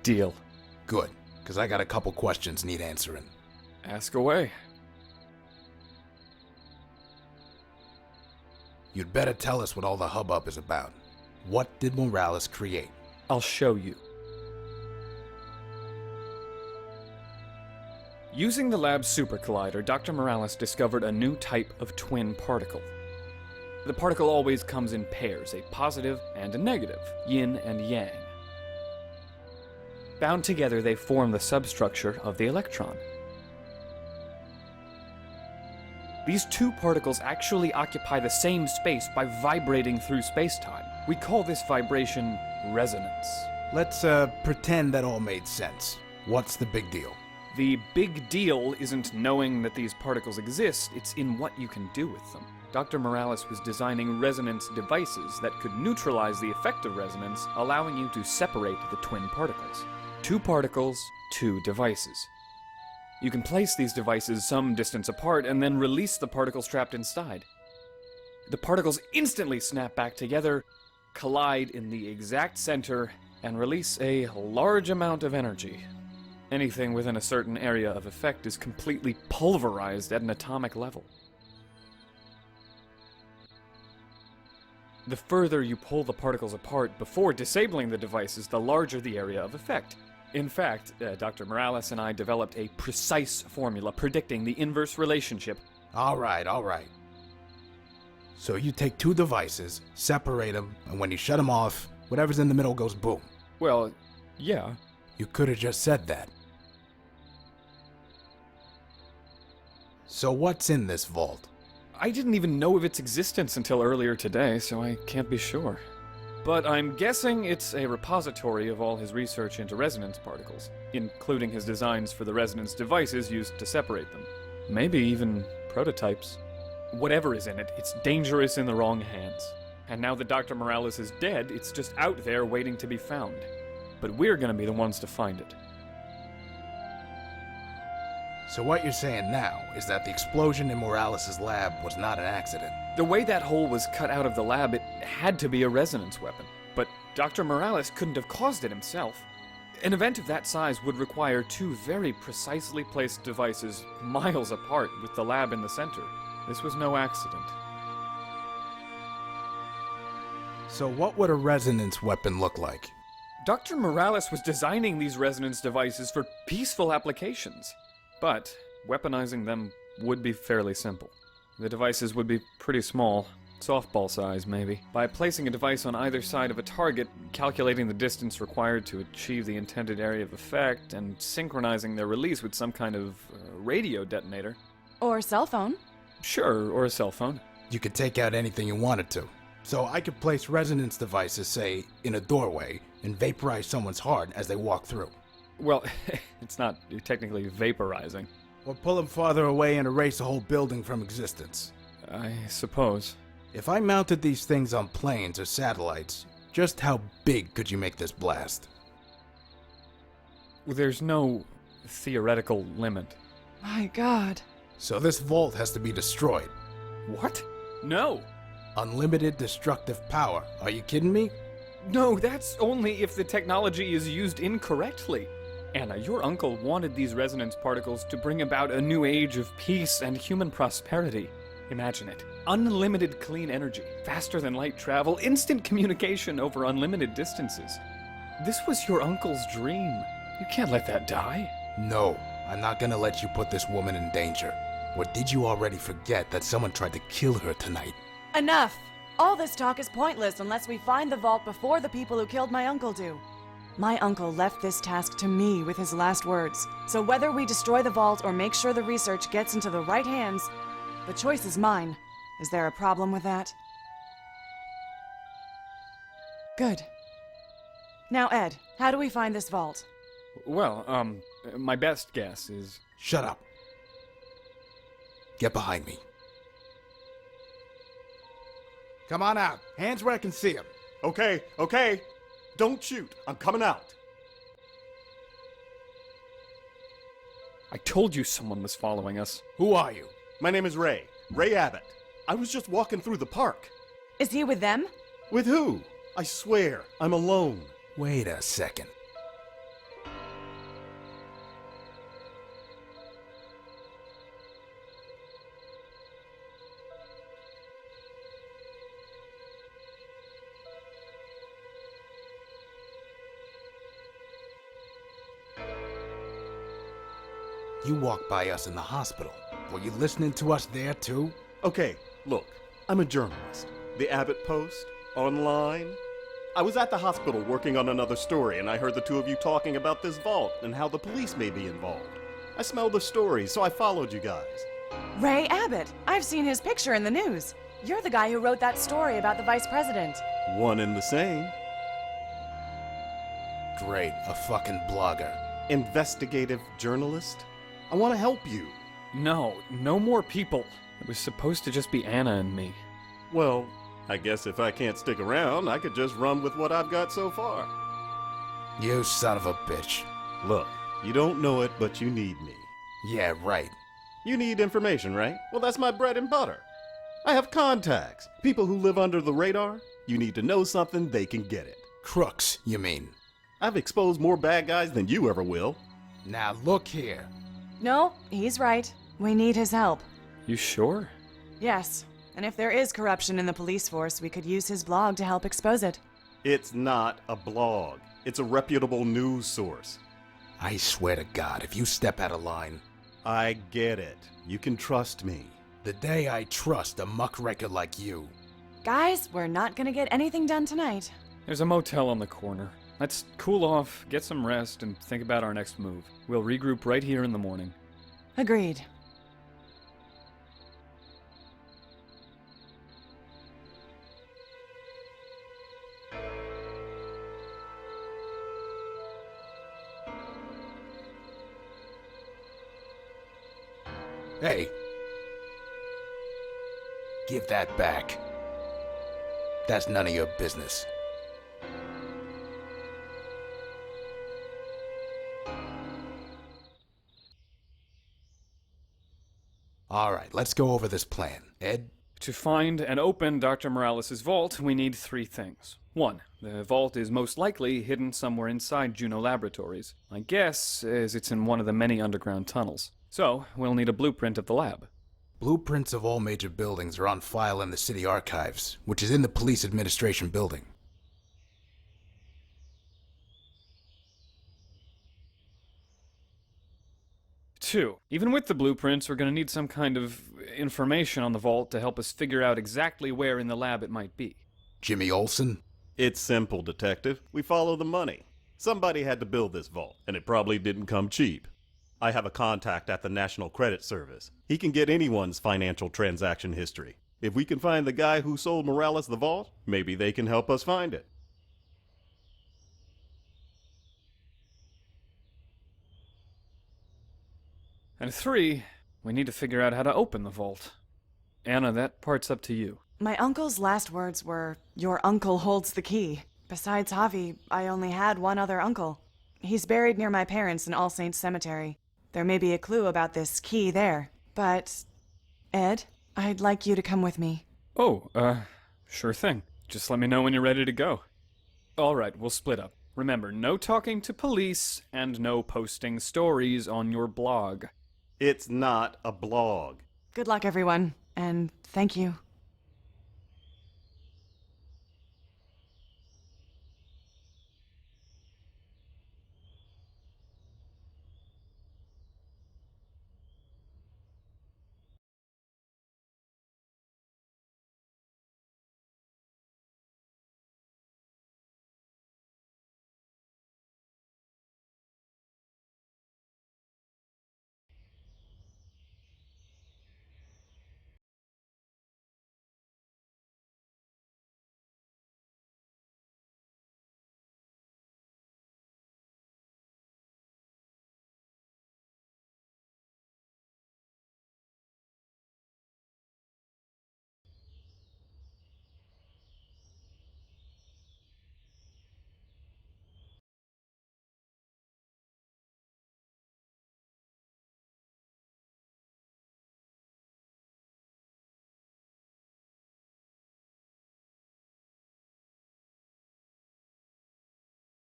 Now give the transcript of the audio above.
Deal. Good, because I got a couple questions need answering. Ask away. You'd better tell us what all the hubbub is about. What did Morales create? I'll show you. Using the lab's super collider, Dr. Morales discovered a new type of twin particle. The particle always comes in pairs, a positive and a negative, yin and yang. Bound together, they form the substructure of the electron. These two particles actually occupy the same space by vibrating through spacetime. We call this vibration resonance. Let's pretend that all made sense. What's the big deal? The big deal isn't knowing that these particles exist, it's in what you can do with them. Dr. Morales was designing resonance devices that could neutralize the effect of resonance, allowing you to separate the twin particles. Two particles, two devices. You can place these devices some distance apart and then release the particles trapped inside. The particles instantly snap back together, collide in the exact center, and release a large amount of energy. Anything within a certain area of effect is completely pulverized at an atomic level. The further you pull the particles apart before disabling the devices, the larger the area of effect. In fact, Dr. Morales and I developed a precise formula predicting the inverse relationship. All right. So you take two devices, separate them, and when you shut them off, whatever's in the middle goes boom. Well, yeah. You could have just said that. So what's in this vault? I didn't even know of its existence until earlier today, so I can't be sure. But I'm guessing it's a repository of all his research into resonance particles, including his designs for the resonance devices used to separate them. Maybe even prototypes. Whatever is in it, it's dangerous in the wrong hands. And now that Dr. Morales is dead, it's just out there waiting to be found. But we're gonna be the ones to find it. So what you're saying now is that the explosion in Morales' lab was not an accident. The way that hole was cut out of the lab, it had to be a resonance weapon. But Dr. Morales couldn't have caused it himself. An event of that size would require two very precisely placed devices miles apart with the lab in the center. This was no accident. So what would a resonance weapon look like? Dr. Morales was designing these resonance devices for peaceful applications. But weaponizing them would be fairly simple. The devices would be pretty small, softball size maybe. By placing a device on either side of a target, calculating the distance required to achieve the intended area of effect, and synchronizing their release with some kind of radio detonator. Or cell phone. Sure, or a cell phone. You could take out anything you wanted to. So I could place resonance devices, say, in a doorway, and vaporize someone's heart as they walk through. Well, it's not technically vaporizing. Or pull them farther away and erase a whole building from existence. I suppose. If I mounted these things on planes or satellites, just how big could you make this blast? There's no theoretical limit. My God. So this vault has to be destroyed. What? No! Unlimited destructive power. Are you kidding me? No, that's only if the technology is used incorrectly. Anna, your uncle wanted these resonance particles to bring about a new age of peace and human prosperity. Imagine it. Unlimited clean energy, faster than light travel, instant communication over unlimited distances. This was your uncle's dream. You can't let that die. No, I'm not gonna let you put this woman in danger. Or did you already forget that someone tried to kill her tonight? Enough! All this talk is pointless unless we find the vault before the people who killed my uncle do. My uncle left this task to me with his last words. So whether we destroy the vault or make sure the research gets into the right hands, the choice is mine. Is there a problem with that? Good. Now, Ed, how do we find this vault? Well, my best guess is... Shut up. Get behind me. Come on out. Hands where I can see them. Okay. Don't shoot. I'm coming out. I told you someone was following us. Who are you? My name is Ray. Ray Abbott. I was just walking through the park. Is he with them? With who? I swear, I'm alone. Wait a second. You walked by us in the hospital. Were you listening to us there, too? Okay, look, I'm a journalist. The Abbott Post, online. I was at the hospital working on another story, and I heard the two of you talking about this vault and how the police may be involved. I smelled the story, so I followed you guys. Ray Abbott! I've seen his picture in the news. You're the guy who wrote that story about the vice president. One and the same. Great, a fucking blogger. Investigative journalist? I want to help you. No, no more people. It was supposed to just be Anna and me. Well, I guess if I can't stick around, I could just run with what I've got so far. You son of a bitch. Look, you don't know it, but you need me. Yeah, right. You need information, right? Well, that's my bread and butter. I have contacts, people who live under the radar. You need to know something, they can get it. Crooks, you mean? I've exposed more bad guys than you ever will. Now look here. No, he's right. We need his help. You sure? Yes, and if there is corruption in the police force, we could use his blog to help expose it. It's not a blog. It's a reputable news source. I swear to God, if you step out of line... I get it. You can trust me. The day I trust a muckraker like you. Guys, we're not gonna get anything done tonight. There's a motel on the corner. Let's cool off, get some rest, and think about our next move. We'll regroup right here in the morning. Agreed. Hey. Give that back. That's none of your business. All right, let's go over this plan. Ed? To find and open Dr. Morales' vault, we need 3 things. 1. The vault is most likely hidden somewhere inside Juno Laboratories. My guess is it's in one of the many underground tunnels. So, we'll need a blueprint of the lab. Blueprints of all major buildings are on file in the city archives, which is in the police administration building. Two, even with the blueprints, we're going to need some kind of information on the vault to help us figure out exactly where in the lab it might be. Jimmy Olsen? It's simple, Detective. We follow the money. Somebody had to build this vault, and it probably didn't come cheap. I have a contact at the National Credit Service. He can get anyone's financial transaction history. If we can find the guy who sold Morales the vault, maybe they can help us find it. And 3, we need to figure out how to open the vault. Anna, that part's up to you. My uncle's last words were, "Your uncle holds the key." Besides Javi, I only had one other uncle. He's buried near my parents in All Saints Cemetery. There may be a clue about this key there. But, Ed, I'd like you to come with me. Oh, sure thing. Just let me know when you're ready to go. All right, we'll split up. Remember, no talking to police and no posting stories on your blog. It's not a blog. Good luck, everyone, and thank you.